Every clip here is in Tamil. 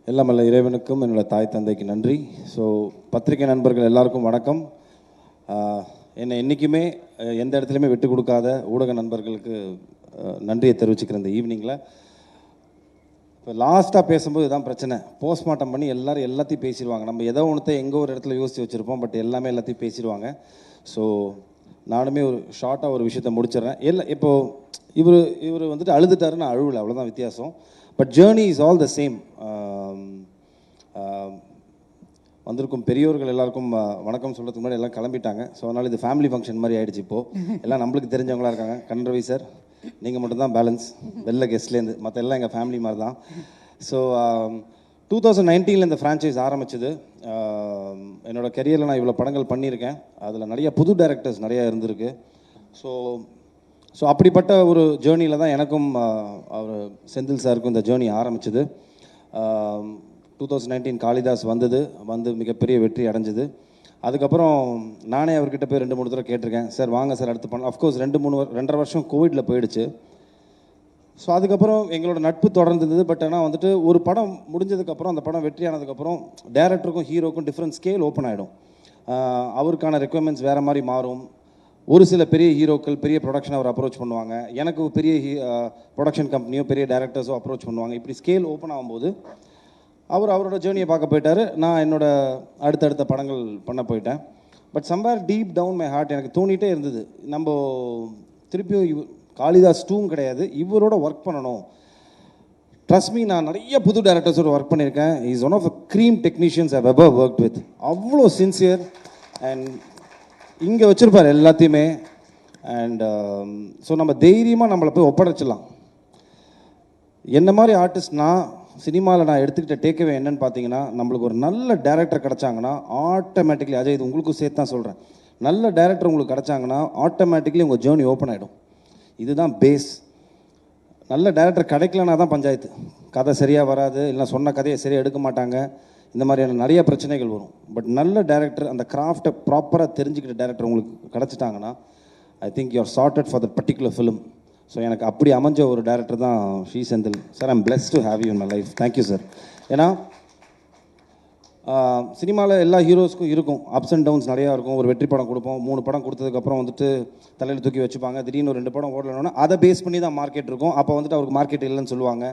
எல்லாம் அல்ல இறைவனுக்கும் என்னோட தாய் தந்தைக்கு நன்றி. ஸோ பத்திரிகை நண்பர்கள் எல்லாருக்கும் வணக்கம். என்னை என்றைக்குமே எந்த இடத்துலையுமே விட்டு கொடுக்காத ஊடக நண்பர்களுக்கு நன்றியை தெரிவிச்சுக்கிறேன் இந்த ஈவினிங்கில். இப்போ லாஸ்ட்டாக பேசும்போது இதுதான் பிரச்சனை. போஸ்ட்மார்ட்டம் பண்ணி எல்லோரும் எல்லாத்தையும் பேசிடுவாங்க. நம்ம ஏதோ ஒன்றத்தை எங்கே ஒரு இடத்துல யோசித்து வச்சுருப்போம், பட் எல்லாமே எல்லாத்தையும் பேசிடுவாங்க. ஸோ நானுமே ஒரு ஷார்ட்டாக ஒரு விஷயத்தை முடிச்சிடுறேன். இப்போது இவர் வந்துட்டு அழுதுட்டாரு, நான் அழுவலை, அவ்வளோதான் வித்தியாசம். But journey is all the same. வந்திருக்கும் பெரியோர்கள் எல்லாருக்கும் வணக்கம் சொல்கிறதுக்கு முன்னாடி எல்லாம் கிளம்பிட்டாங்க. ஸோ அதனால் இது ஃபேமிலி ஃபங்க்ஷன் மாதிரி ஆகிடுச்சு. இப்போது எல்லாம் நம்மளுக்கு தெரிஞ்சவங்களாக இருக்காங்க. கண்ணரவி சார், நீங்கள் மட்டும்தான் பேலன்ஸ் வெளில கெஸ்ட்லேருந்து, மற்ற எல்லாம் எங்கள் ஃபேமிலி மாதிரி தான். ஸோ 2019 இந்த ஃப்ரான்ச்சைஸ் ஆரம்பிச்சது. என்னோடய கெரியரில் நான் இவ்வளோ படங்கள் பண்ணியிருக்கேன். அதில் நிறைய புது டைரக்டர்ஸ் நிறையா இருந்திருக்கு. ஸோ அப்படிப்பட்ட ஒரு ஜேர்னியில் தான் எனக்கும் அவர் செந்தில் சாருக்கும் இந்த ஜேர்னி ஆரம்பிச்சது. 2019 காளிதாஸ் வந்து மிகப்பெரிய வெற்றி அடைஞ்சிது. அதுக்கப்புறம் நானே அவர்கிட்ட போய் 2-3 தடவை கேட்டிருக்கேன், சார் வாங்க சார் அடுத்து பண்ணலாம். அஃப்கோர்ஸ் 2-2.5 வருஷம் கோவிடில் போயிடுச்சு. ஸோ அதுக்கப்புறம் எங்களோட நட்பு தொடர்ந்துருந்தது. பட் ஆனால் வந்துட்டு ஒரு படம் முடிஞ்சதுக்கப்புறம், அந்த படம் வெற்றி ஆனதுக்கப்புறம் டேரக்டருக்கும் ஹீரோக்கும் டிஃப்ரெண்ட் ஸ்கேல் ஓப்பன் ஆகிடும். அவருக்கான ரெக்குவயர்மெண்ட்ஸ் வேறு மாதிரி மாறும். ஒரு சில பெரிய ஹீரோக்கள் பெரிய ப்ரொடக்ஷன் அவர் அப்ரோச் பண்ணுவாங்க, எனக்கு பெரிய ப்ரொடக்ஷன் கம்பெனியோ பெரிய டேரக்டர்ஸோ அப்ரோச் பண்ணுவாங்க. இப்படி ஸ்கேல் ஓப்பன் ஆகும்போது அவரோட ஜேர்னியை பார்க்க போயிட்டார். நான் என்னோட அடுத்தடுத்த படங்கள் பண்ண போயிட்டேன். But somewhere deep down my heart எனக்கு தோணிகிட்டே இருந்தது, நம்ம திருப்பியும் காளிதாஸ் 2 கிடையாது, இவரோட ஒர்க் பண்ணணும். ட்ரஸ்ட் மீ, நான் நிறைய புது டேரக்டர்ஸோட ஒர்க் பண்ணியிருக்கேன். Is one of the cream technicians I've ever worked with. அவ்வளோ சின்சியர் அண்ட் இங்கே வச்சுருப்பார் எல்லாத்தையுமே. அண்ட் ஸோ நம்ம தைரியமாக நம்மளை போய் ஒப்படைச்சிடலாம். என்ன மாதிரி ஆர்டிஸ்ட்னா சினிமாவில் நான் எடுத்துக்கிட்ட டேக்அவே என்னன்னு பார்த்தீங்கன்னா, நம்மளுக்கு ஒரு நல்ல டேரக்டர் கிடச்சாங்கன்னா ஆட்டோமேட்டிக்லி, அஜய் இது உங்களுக்கும் சேர்த்து தான் சொல்கிறேன், நல்ல டேரக்டர் உங்களுக்கு கிடச்சாங்கன்னா ஆட்டோமேட்டிக்லி உங்கள் ஜேர்னி ஓப்பன் ஆகிடும். இதுதான் பேஸ். நல்ல டேரக்டர் கிடைக்கலனா தான் பஞ்சாயத்து. கதை சரியாக வராது, இல்லை சொன்ன கதையை சரியாக எடுக்க மாட்டாங்க, இந்த மாதிரியான நிறைய பிரச்சனைகள் வரும். பட் நல்ல டேரக்டர், அந்த கிராஃப்டை ப்ராப்பராக தெரிஞ்சுக்கிட்ட டேரக்டர் உங்களுக்கு கிடச்சிட்டாங்கன்னா I think you are charted for that particular film. So எனக்கு அப்படி அமைஞ்ச ஒரு டேரக்டர் தான் Shri Senthil sir. I'm blessed to have you in my life. Thank you sir. ஏன்னா சினிமாவில் எல்லா ஹீரோஸ்க்கும் இருக்கும், அப்ஸ் அண்ட் டவுன்ஸ் நிறையா இருக்கும். ஒரு வெற்றி படம் கொடுப்போம், 3 படம் கொடுத்ததுக்கப்புறம் வந்துட்டு தலையில் தூக்கி வச்சுப்பாங்க. திடீர்னு ஒரு 2 படம் ஓடலன்னா அதை பேஸ் பண்ணி தான் மார்க்கெட் இருக்கும். அப்போ வந்துட்டு அவருக்கு மார்க்கெட் இல்லைன்னு சொல்லுவாங்க.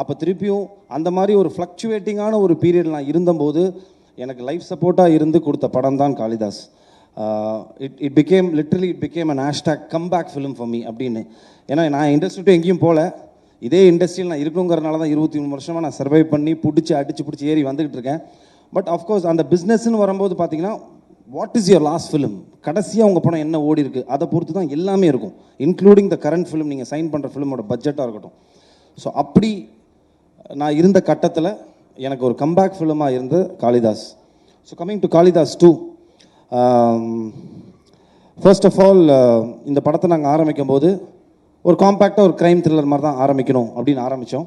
அப்போ திருப்பியும் அந்த மாதிரி ஒரு ஃப்ளக்சுவேட்டிங்கான ஒரு பீரியட் நான் இருந்தபோது எனக்கு லைஃப் சப்போர்ட்டாக இருந்து கொடுத்த படம் தான் Kalidas. It became an hashtag comeback film for me அப்படின்னு. ஏன்னா நான் இண்டஸ்ட்ரிட்டு எங்கேயும் போகல, இதே இண்டஸ்ட்ரியில் நான் இருக்கணுங்கிறனால தான் 23 வருஷமாக நான் சர்வை பண்ணி அடிச்சு ஏறி வந்துக்கிட்டு இருக்கேன். பட் ஆஃப்கோர்ஸ் அந்த பிஸ்னஸ்ன்னு வரும்போது பார்த்தீங்கன்னா, what is your last film, கடைசியாக உங்கள் படம் என்ன ஓடி இருக்குது, அதை பொறுத்து தான் எல்லாமே இருக்கும். இன்க்ளூடிங் த கரண்ட் ஃபிலிம், நீங்கள் சைன் பண்ணுற ஃபிலிமோட பட்ஜெட்டாக இருக்கட்டும். ஸோ அப்படி நான் இருந்த கட்டத்தில் எனக்கு ஒரு கம்பேக் ஃபிலிமாக இருந்து Kalidas. So coming to Kalidas 2, first of all இந்த படத்தை நாங்கள் ஆரம்பிக்கும் போது ஒரு காம்பேக்டாக ஒரு க்ரைம் த்ரில்லர் மாதிரி தான் ஆரம்பிக்கணும் அப்படின்னு ஆரம்பித்தோம்.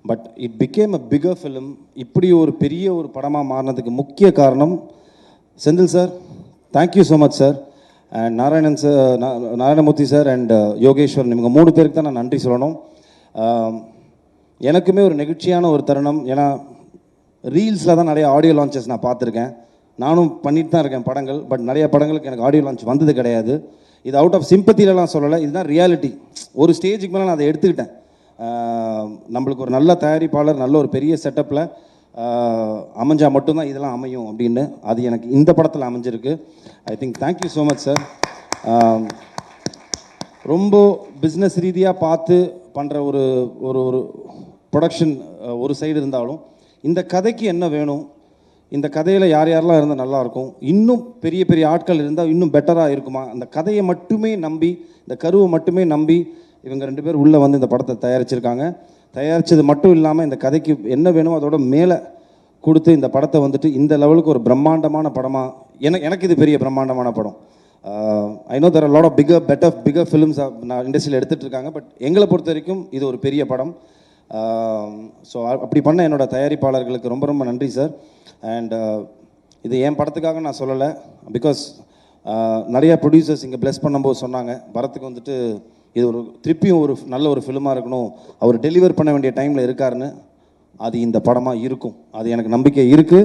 But it became a bigger film. இப்படி ஒரு பெரிய ஒரு படமாக மாறினதுக்கு முக்கிய காரணம் Senthil sir. Thank you so much sir. And Narayanan sir, Narayanamurthy sir and Yogeshwar, இவங்க 3 பேருக்கு தான் நான் நன்றி சொல்லணும். எனக்குமே ஒரு நெகிழ்ச்சியான ஒரு தருணம். ஏன்னா ரீல்ஸில் தான் நிறைய ஆடியோ லான்ச்சஸ் நான் பார்த்துருக்கேன், நானும் பண்ணிட்டு தான் இருக்கேன் படங்கள். பட் நிறைய படங்களுக்கு எனக்கு ஆடியோ லான்ச் வந்தது கிடையாது. இது அவுட் ஆஃப் சிம்பத்திலலாம் சொல்லலை, இதுதான் ரியாலிட்டி. ஒரு ஸ்டேஜுக்கு மேலே நான் அதை எடுத்துக்கிட்டேன். நம்மளுக்கு ஒரு நல்ல தயாரிப்பாளர், நல்ல ஒரு பெரிய செட்டப்பில் அமைஞ்சால் மட்டும்தான் இதெல்லாம் அமையும் அப்படின்னு. அது எனக்கு இந்த படத்தில் அமைஞ்சிருக்கு. I think thank you so much sir. ரொம்ப பிஸ்னஸ் ரீதியாக பார்த்து பண்ணுற ஒரு ஒரு ப்ரொடக்ஷன் ஒரு சைடு இருந்தாலும், இந்த கதைக்கு என்ன வேணும், இந்த கதையில் யார் யாரெல்லாம் இருந்தால் நல்லாயிருக்கும், இன்னும் பெரிய பெரிய ஆட்கள் இருந்தால் இன்னும் பெட்டராக இருக்குமா, அந்த கதையை மட்டுமே நம்பி, இந்த கருவை மட்டுமே நம்பி இவங்க 2 பேர் உள்ளே வந்து இந்த படத்தை தயாரிச்சிருக்காங்க. தயாரித்தது மட்டும் இல்லாமல் இந்த கதைக்கு என்ன வேணுமோ அதோட மேலே கொடுத்து இந்த படத்தை வந்துட்டு இந்த லெவலுக்கு ஒரு பிரம்மாண்டமான படமாக, எனக்கு இது பெரிய பிரம்மாண்டமான படம். I know there are lot of bigger films நான் இண்டஸ்ட்ரியில் எடுத்துகிட்டு இருக்காங்க. பட் எங்களை பொறுத்த வரைக்கும் இது ஒரு பெரிய படம். ஸோ அப்படி பண்ண என்னோடய தயாரிப்பாளர்களுக்கு ரொம்ப ரொம்ப நன்றி சார். அண்ட் இது என் படத்துக்காக நான் சொல்லலை, பிகாஸ் நிறையா ப்ரொடியூசர்ஸ் இங்கே ப்ளெஸ் பண்ணும்போது சொன்னாங்க, பரத்துக்கு வந்துட்டு இது ஒரு திருப்பியும் ஒரு நல்ல ஒரு ஃபிலிமாக இருக்கணும், அவர் டெலிவர் பண்ண வேண்டிய டைமில் இருக்காருன்னு. அது இந்த படமாக இருக்கும். அது எனக்கு நம்பிக்கை இருக்குது.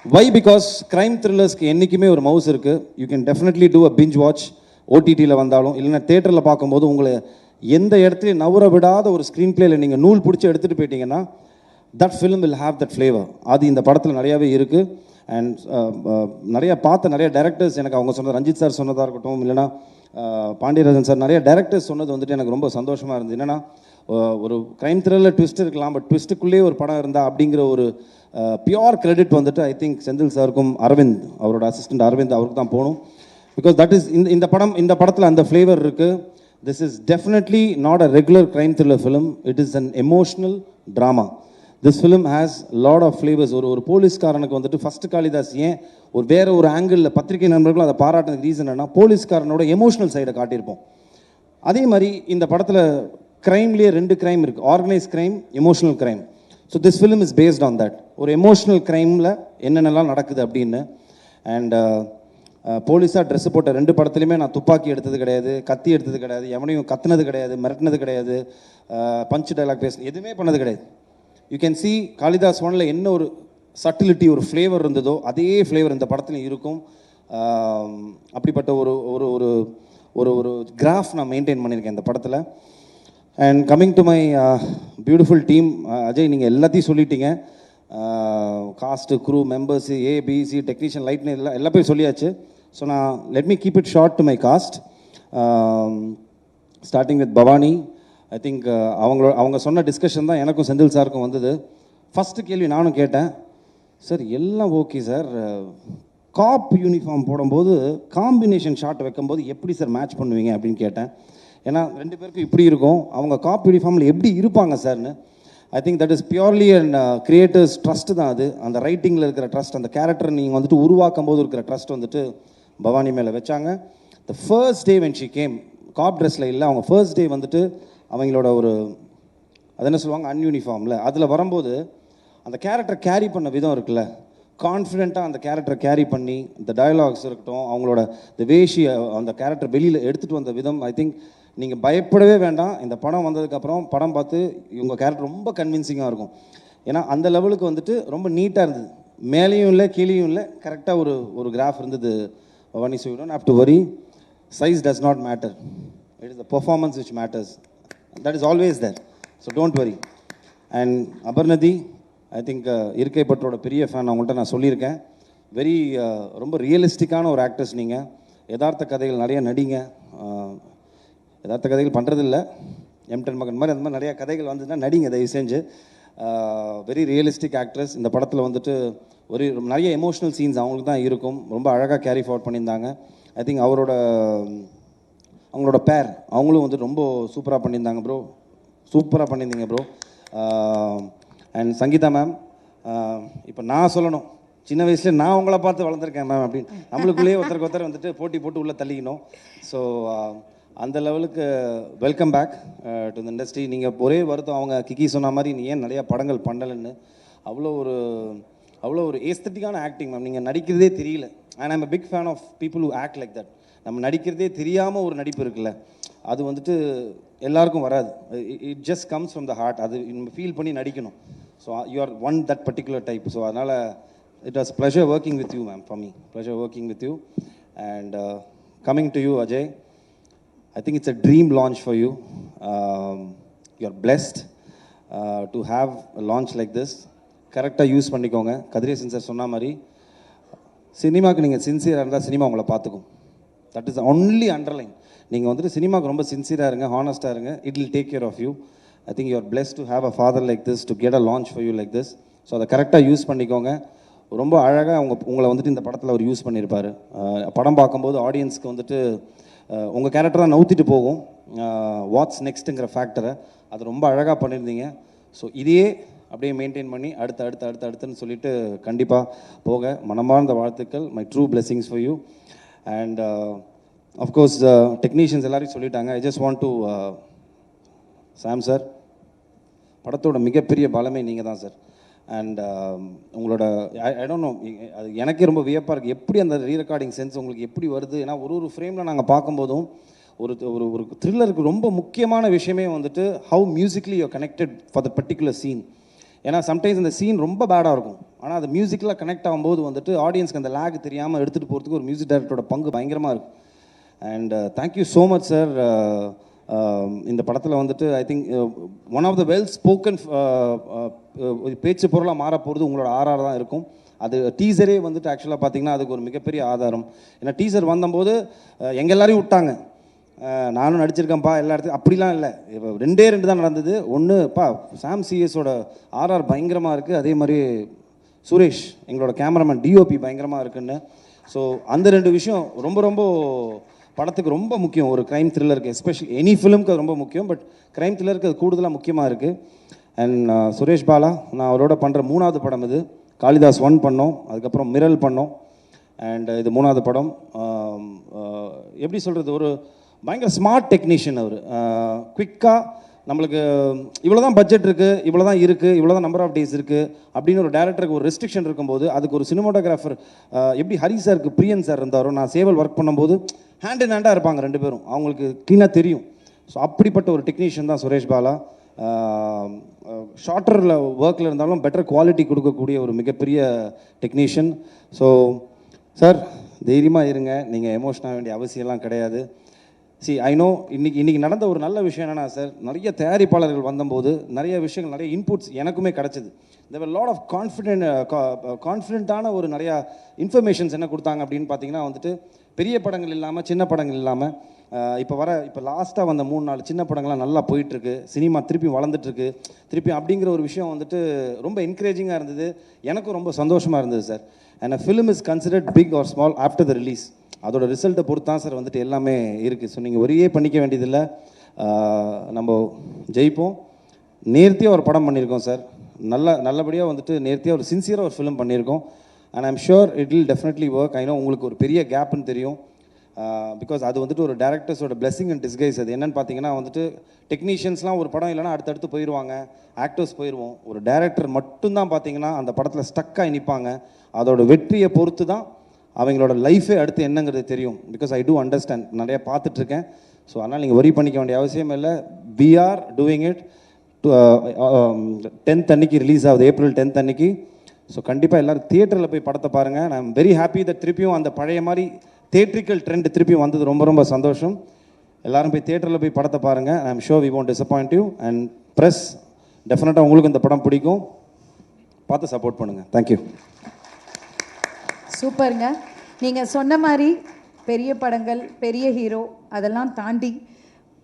வை பிகாஸ் க்ரைம் த்ரில்லர்ஸ்க்கு என்றைக்குமே ஒரு மவுஸ் இருக்குது. You can definitely do a binge watch. ஓடிடியில் வந்தாலும் இல்லைன்னா தேட்டரில் பார்க்கும்போது உங்களை எந்த இடத்துலையும் நவர விடாத ஒரு ஸ்க்ரீன் பிளேயில் நீங்கள் நூல் பிடிச்சி எடுத்துகிட்டு போயிட்டீங்கன்னா that film will have that flavour. அது இந்த படத்தில் நிறையாவே இருக்குது. அண்ட் நிறைய நிறைய டைரக்டர்ஸ் எனக்கு அவங்க சொன்னது, ரஞ்சித் சார் சொன்னதாக இருக்கட்டும், இல்லைனா பாண்டியராஜன் சார், நிறைய டைரக்டர்ஸ் சொன்னது வந்துட்டு எனக்கு ரொம்ப சந்தோஷமாக இருந்தது. என்னென்னா ஒரு க்ரைம் த்ரில்லர் ட்விஸ்ட் இருக்கலாம், பட் ட்விஸ்ட்டுக்குள்ளேயே ஒரு படம் இருந்தால் அப்படிங்கிற ஒரு பியோர் கிரெடிட் வந்துட்டு ஐ திங்க் செந்தில் சாருக்கும் அரவிந்த், அவரோட அசிஸ்டன்ட் அரவிந்த், அவருக்கு தான் போகணும். பிகாஸ் தட் இஸ் இந்த படத்தில் அந்த ஃப்ளேவர் இருக்குது. This is definitely not a regular crime thriller film. It is an emotional drama. This film has lot of flavours. ஒரு போலீஸ்காரனுக்கு வந்துட்டு ஃபஸ்ட்டு காளிதாஸ் ஏன் வேறு ஒரு ஆங்கிளில் பத்திரிகை நண்பர்களும் அதை பாராட்டுறதுக்கு ரீசன் என்னன்னா, போலீஸ்காரனோட எமோஷனல் சைடை காட்டியிருப்போம். அதே மாதிரி இந்த படத்தில் க்ரைம்லேயே 2 க்ரைம் இருக்குது, organise crime, emotional crime. So this film is based on that. ஒரு எமோஷனல் க்ரைமில் என்னென்னலாம் நடக்குது அப்படின்னு. அண்ட் போலீஸாக ட்ரெஸ்ஸு போட்ட 2 படத்துலையுமே நான் துப்பாக்கி எடுத்தது கிடையாது, கத்தி எடுத்தது கிடையாது, எவனையும் கத்துனது கிடையாது, மிரட்டினது கிடையாது, பஞ்ச் டைலாக் பேச எதுவுமே பண்ணது கிடையாது. யூ கேன் சி காளிதாஸ் ஒன்ல என்ன ஒரு சட்டிலிட்டி, ஒரு ஃப்ளேவர் இருந்ததோ அதே ஃப்ளேவர் இந்த படத்துலையும் இருக்கும். அப்படிப்பட்ட ஒரு ஒரு ஒரு ஒரு ஒரு கிராஃப் நான் மெயின்டைன் பண்ணியிருக்கேன் இந்த படத்தில். And coming to my beautiful team, Ajay நீங்கள் எல்லாத்தையும் சொல்லிட்டீங்க. Cast, crew, members, ABC, technician, லைட்னு எல்லா பேரும் சொல்லியாச்சு. ஸோ நான் let me keep it short to my cast. Starting with Bhavani. I think அவங்க சொன்ன டிஸ்கஷன் தான் எனக்கும் செந்தில் சாருக்கும் வந்தது. ஃபஸ்ட்டு கேள்வி நானும் கேட்டேன், சார் எல்லாம் ஓகே சார், காப் யூனிஃபார்ம் போடும்போது காம்பினேஷன் ஷாட் வைக்கும்போது எப்படி சார் மேட்ச் பண்ணுவீங்க அப்படின்னு கேட்டேன். ஏன்னா 2 பேருக்கும் இப்படி இருக்கும், அவங்க காப் யூனிஃபார்மில் எப்படி இருப்பாங்க சார்னு. I think that is purely and creators trust தான் அது. அந்த ரைட்டிங்கில் இருக்கிற ட்ரஸ்ட், அந்த கேரக்டர் நீங்கள் வந்துட்டு உருவாக்கும் போது இருக்கிற ட்ரஸ்ட் வந்துட்டு பவானி மேலே வச்சாங்க. The first day when she came, cop ட்ரெஸ்ஸில் இல்லை, அவங்க ஃபர்ஸ்ட் டே வந்துட்டு அவங்களோட ஒரு அது என்ன சொல்லுவாங்க அன்யூனிஃபார்மில் அதில் வரும்போது அந்த கேரக்டர் கேரி பண்ண விதம் இருக்குல்ல, கான்ஃபிடென்ட்டாக அந்த கேரக்டரை கேரி பண்ணி, இந்த டயலாக்ஸ் இருக்கட்டும், அவங்களோட இந்த வேஷி, அந்த கேரக்டர் வெளியில் எடுத்துகிட்டு வந்த விதம், ஐ திங்க் நீங்கள் பயப்படவே வேண்டாம். இந்த படம் வந்ததுக்கப்புறம் படம் பார்த்து இவங்க கேரக்டர் ரொம்ப கன்வின்சிங்காக இருக்கும். ஏன்னா அந்த லெவலுக்கு வந்துட்டு ரொம்ப நீட்டாக இருந்தது, மேலேயும் இல்லை கீழேயும் இல்லை, கரெக்டாக ஒரு கிராஃப் இருந்தது. Bhavani, so you don't have to worry, size does not matter, it is the performance which matters. That is always there, so don't worry. And Abarnadi, I think இருக்கை பற்றோட பெரிய ஃபேன், அவங்கள்ட்ட நான் சொல்லியிருக்கேன். வெரி ரொம்ப ரியலிஸ்டிக்கான ஒரு ஆக்டர்ஸ் நீங்கள். யதார்த்த கதைகள் நிறைய நடிங்க. யதார்த்த கதைகள் பண்ணுறதில்ல, M10 மகன் மாதிரி அந்த மாதிரி நிறையா கதைகள் வந்துச்சுன்னா நடிங்க தயவு செஞ்சு. Very realistic actress. இந்த படத்தில் வந்துட்டு நிறைய எமோஷ்னல் சீன்ஸ் அவங்களுக்கு தான் இருக்கும், ரொம்ப அழகாக கேரி ஃபார்வர்ட் பண்ணியிருந்தாங்க. ஐ திங்க் அவங்களோட பேர் அவங்களும் வந்து ரொம்ப சூப்பராக பண்ணியிருந்தாங்க ப்ரோ, சூப்பராக பண்ணியிருந்தீங்க ப்ரோ. அண்ட் சங்கீதா மேம், இப்போ நான் சொல்லணும், சின்ன வயசுலேயே நான் உங்களை பார்த்து வளர்ந்துருக்கேன் மேம் அப்படின்னு நம்மளுக்குள்ளேயே ஒருத்தருக்கு வந்துட்டு போட்டு உள்ளே தள்ளிக்கணும். ஸோ அந்த லெவலுக்கு welcome back to the industry. நீங்கள் ஒரே வருத்தம், அவங்க கிக்கி சொன்ன மாதிரி நீ ஏன் நிறையா படங்கள் பண்ணலைன்னு. அவ்வளோ ஒரு ஏஸ்தட்டிக்கான ஆக்டிங் மேம், நீங்கள் நடிக்கிறதே தெரியல. And I'm a big fan of people who act like that. நம்ம நடிக்கிறதே தெரியாமல் ஒரு நடிப்பு இருக்குல்ல, அது வந்துட்டு எல்லாருக்கும் வராது. It just comes from the heart. அது நம்ம ஃபீல் பண்ணி நடிக்கணும். So you are one that particular type. So அதனால் it was pleasure working with you ma'am, for me pleasure working with you. And coming to you Ajay, I think it's a dream launch for you. You're blessed to have a launch like this. கரெக்டாக யூஸ் பண்ணிக்கோங்க. கதிரேசன் சார் சொன்ன மாதிரி சினிமாவுக்கு நீங்கள் சின்சியராக இருந்தால் சினிமா உங்களை பார்த்துக்கும். That is only underline. நீங்கள் வந்துட்டு சினிமாவுக்கு ரொம்ப சின்சியராக இருங்க, ஹானஸ்ட்டாக இருங்க, it will take care of you. I think you are blessed to have a father like this, to get a launch for you like this. So அதை கரெக்டாக யூஸ் பண்ணிக்கோங்க. ரொம்ப அழகாக உங்களை வந்துட்டு இந்த படத்தில் அவர் யூஸ் பண்ணியிருப்பார். படம் பார்க்கும்போது ஆடியன்ஸ்க்கு வந்துட்டு உங்கள் கேரக்டர் தான் நவுத்திட்டு போகும், வாட்ஸ் நெக்ஸ்ட்டுங்கிற ஃபேக்டரை அது ரொம்ப அழகாக பண்ணியிருந்தீங்க. ஸோ இதையே அப்படியே மெயின்டைன் பண்ணி அடுத்துன்னு சொல்லிட்டு கண்டிப்பாக போக மனமார்ந்த வாழ்த்துக்கள். My true blessings for you. And of course technicians எல்லாரையும் சொல்லிட்டாங்க. I just want to Sam sir, படத்தோட மிகப்பெரிய பலமே நீங்கள் தான் சார். அண்ட் உங்களோட ஐ டோன்ட் நோ, அது எனக்கே ரொம்ப வியப்பாக இருக்குது, எப்படி அந்த ரீரெக்கார்டிங் சென்ஸ் உங்களுக்கு எப்படி வருது. ஏன்னா ஒரு ஃப்ரேமில் நாங்கள் பார்க்கும்போதும் ஒரு ஒரு ஒரு த்ரில்லருக்கு ரொம்ப முக்கியமான விஷயமே வந்துட்டு how musically you connected for the particular scene. ஏன்னா சம்டைம்ஸ் இந்த சீன் ரொம்ப பேடாக இருக்கும், ஆனால் அது மியூசிக்கில் கனெக்ட் ஆகும்போது வந்துட்டு ஆடியன்ஸ்க்கு அந்த லேக் தெரியாமல் எடுத்துகிட்டு போகிறதுக்கு ஒரு மியூசிக் டைரக்டரோட பங்கு பயங்கரமாக இருக்கும். And thank you so much sir. இந்த படத்தில் வந்துட்டு I think one of the well spoken பேச்சு பொருளாக மாற போகிறது உங்களோட ஆர்ஆர் தான் இருக்கும். அது டீசரே வந்துட்டு ஆக்சுவலாக பார்த்தீங்கன்னா அதுக்கு ஒரு மிகப்பெரிய ஆதாரம். ஏன்னா டீசர் வந்தபோது எங்கள் எல்லாரையும் விட்டாங்க, நானும் நடிச்சிருக்கேன்ப்பா எல்லா இடத்துலையும், அப்படிலாம் இல்லை. இப்போ 2 தான் நடந்தது. ஒன்றுப்பா சாம் சிஎஸோட ஆர்ஆர் பயங்கரமாக இருக்குது, அதே மாதிரி சுரேஷ் எங்களோட கேமராமேன் டிஓபி பயங்கரமாக இருக்குன்னு. ஸோ அந்த 2 விஷயம் ரொம்ப ரொம்ப படத்துக்கு ரொம்ப முக்கியம். ஒரு க்ரைம் த்ரில்லருக்கு, எஸ்பெஷலி எனி ஃபிலிம்க்கு அது ரொம்ப முக்கியம், பட் க்ரைம் த்ரில்லருக்கு அது கூடுதலாக முக்கியமாக இருக்குது. அண்ட் சுரேஷ் பாலா நான் அவரோட பண்ணுற 3வது படம் இது. காளிதாஸ் 1 பண்ணோம், அதுக்கப்புறம் மிரல் பண்ணோம், அண்ட் இது 3வது படம். எப்படி சொல்கிறது, ஒரு பயங்கர ஸ்மார்ட் டெக்னீஷியன் அவர். குவிக்காக நம்மளுக்கு இவ்வளோ தான் பட்ஜெட் இருக்குது, இவ்வளோ தான் இருக்குது, இவ்வளோ தான் நம்பர் ஆஃப் டேஸ் இருக்குது அப்படின்னு ஒரு டேரக்டருக்கு ஒரு ரெஸ்ட்ரிக்ஷன் இருக்கும்போது அதுக்கு ஒரு சினிமாட்டோகிராஃபர் எப்படி ஹரி சாருக்கு பிரியன் சார் இருந்தாரோ, நான் சேவல் ஒர்க் பண்ணும்போது ஹேண்ட் இன் ஹேண்டாக இருப்பாங்க 2 பேரும், அவங்களுக்கு க்ளீனாக தெரியும். ஸோ அப்படிப்பட்ட ஒரு டெக்னீஷியன் தான் சுரேஷ் பாலா. ஷார்ட்டரில் ஒர்க்கில் இருந்தாலும் பெட்டர் குவாலிட்டி கொடுக்கக்கூடிய ஒரு மிகப்பெரிய டெக்னீஷியன். ஸோ சார் தைரியமாக இருங்க, நீங்கள் எமோஷனாக வேண்டிய அவசியம்லாம் கிடையாது. ஐ நோ இன்னைக்கு நடந்த ஒரு நல்ல விஷயம் என்னென்னா சார், நிறைய தயாரிப்பாளர்கள் வந்தபோது நிறைய விஷயங்கள், நிறைய இன்புட்ஸ் எனக்குமே கிடச்சிது. தேர் லாட் ஆஃப் கான்ஃபிடென்ட்டான ஒரு நிறையா இன்ஃபர்மேஷன்ஸ் என்ன கொடுத்தாங்க அப்படின்னு பார்த்தீங்கன்னா வந்துட்டு, பெரிய படங்கள் இல்லாமல் சின்ன படங்கள் இல்லாமல் இப்போ லாஸ்ட்டாக வந்த 3-4 சின்ன படங்கள்லாம் நல்லா போயிட்டுருக்கு, சினிமா திருப்பி வளர்ந்துட்டுருக்கு திருப்பி அப்படிங்கிற ஒரு விஷயம் வந்துட்டு ரொம்ப என்கரேஜிங்காக இருந்தது, எனக்கும் ரொம்ப சந்தோஷமாக இருந்தது sir. And a film is considered big or small after the release. அதோட ரிசல்ட்டை பொறுத்து தான் சார் வந்துட்டு எல்லாமே இருக்குது. ஸோ நீங்கள் ஒரே பண்ணிக்க வேண்டியதில்லை, நம்ம ஜெயிப்போம். நேர்த்தியாக ஒரு படம் பண்ணியிருக்கோம் சார், நல்லபடியாக வந்துட்டு நேர்த்தியாக ஒரு சின்சியராக ஒரு ஃபிலிம் பண்ணியிருக்கோம். And I'm sure it will definitely work. I know உங்களுக்கு ஒரு பெரிய கேப்னு தெரியும், பிகாஸ் அது வந்துட்டு ஒரு டேரக்டர்ஸோட பிளெஸிங் அண்ட் டிஸ்கைஸ். அது என்னென்னு பார்த்தீங்கன்னா வந்துட்டு டெக்னீஷியன்ஸ்லாம் ஒரு படம் இல்லைனா அடுத்தடுத்து போயிடுவாங்க, ஆக்டர்ஸ் போயிடுவோம். ஒரு டேரக்டர் மட்டும்தான் பார்த்தீங்கன்னா அந்த படத்தில் ஸ்டக்காகி நிற்பாங்க. அதோட வெற்றியை பொறுத்து தான் அவங்களோட லைஃபே அடுத்து என்னங்கிறது தெரியும். பிகாஸ் ஐ டூ அண்டர்ஸ்டாண்ட், நிறையா பார்த்துட்ருக்கேன். ஸோ அதனால் நீங்கள் வரி பண்ணிக்க வேண்டிய அவசியம் இல்லை. We are doing it. 10th அன்னைக்கு ரிலீஸ் ஆகுது, April 10th அன்னைக்கு. ஸோ கண்டிப்பாக எல்லோரும் தியேட்டரில் போய் படத்தை பாருங்கள். I am very happy that திருப்பியும் அந்த பழைய மாதிரி தியேட்ரிக்கல் ட்ரெண்ட் திருப்பியும் வந்தது ரொம்ப ரொம்ப சந்தோஷம். எல்லோரும் போய் தியேட்டரில் போய் படத்தை பாருங்கள். I am sure we won't disappoint you. And press டெஃபினட்டாக உங்களுக்கு இந்த படம் பிடிக்கும், பார்த்து சப்போர்ட் பண்ணுங்கள். தேங்க்யூ. சூப்பருங்க. நீங்கள் சொன்ன மாதிரி பெரிய படங்கள், பெரிய ஹீரோ அதெல்லாம் தாண்டி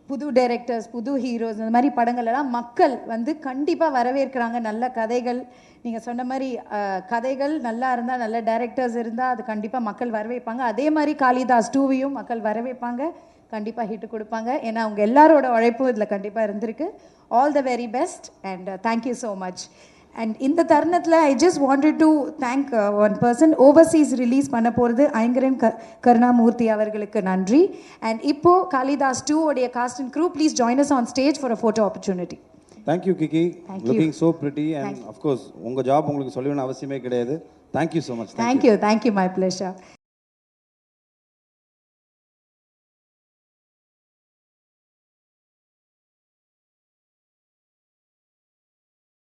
புது டைரக்டர்ஸ், புது ஹீரோஸ், இந்த மாதிரி படங்கள் எல்லாம் மக்கள் வந்து கண்டிப்பாக வரவேற்கிறாங்க. நல்ல கதைகள், நீங்கள் சொன்ன மாதிரி கதைகள் நல்லா இருந்தால், நல்ல டைரக்டர்ஸ் இருந்தால் அது கண்டிப்பாக மக்கள் வரவேற்பாங்க. அதே மாதிரி காளிதாஸ் 2வையும் மக்கள் வரவேற்பாங்க, கண்டிப்பாக ஹிட்டு கொடுப்பாங்க. ஏன்னா அவங்க எல்லாரோட உழைப்பும் இதில் கண்டிப்பாக இருந்திருக்கு. All the very best and thank you so much. And இந்த தருணத்தில் I just wanted to thank one person. Overseas release பண்ண போகிறது ஐங்கரன் கருணாமூர்த்தி அவர்களுக்கு நன்றி. அண்ட் இப்போ காளிதாஸ் 2 உடைய cast and crew please join us on stage for a photo opportunity. Thank you Kiki, looking so pretty. And of course உங்கள் ஜாப் உங்களுக்கு சொல்ல வேண்டிய அவசியமே கிடையாது. Thank you so much. Thank you my pleasure.